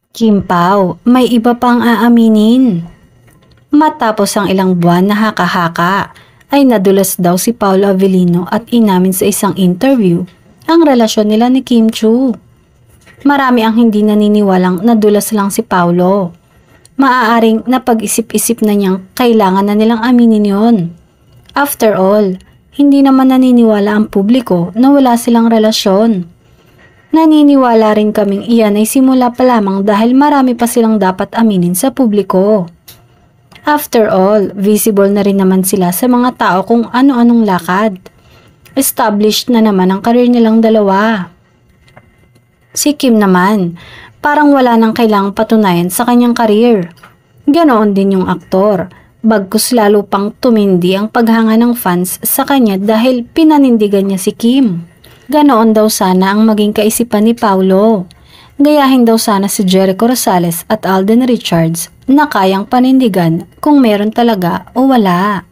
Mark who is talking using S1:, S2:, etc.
S1: Kim Pao, may iba pang aaminin. Matapos ang ilang buwan na haka-haka, ay nadulas daw si Paolo Avellino at inamin sa isang interview ang relasyon nila ni Kim Chiu. Marami ang hindi naniniwalang nadulas lang si Paolo. Maaaring napag-isip-isip na niyang kailangan na nilang aminin yon. After all, hindi naman naniniwala ang publiko na wala silang relasyon. Naniniwala rin kaming iyan ay simula pa lamang dahil marami pa silang dapat aminin sa publiko. After all, visible na rin naman sila sa mga tao kung ano-anong lakad. Established na naman ang karir nilang dalawa. Si Kim naman, parang wala nang kailangang patunayan sa kanyang karir. Ganoon din yung aktor, bagkus lalo pang tumindi ang paghanga ng fans sa kanya dahil pinanindigan niya si Kim. Ganoon daw sana ang maging kaisipan ni Paolo. Gayahin daw sana si Jericho Rosales at Alden Richards na kayang panindigan kung meron talaga o wala.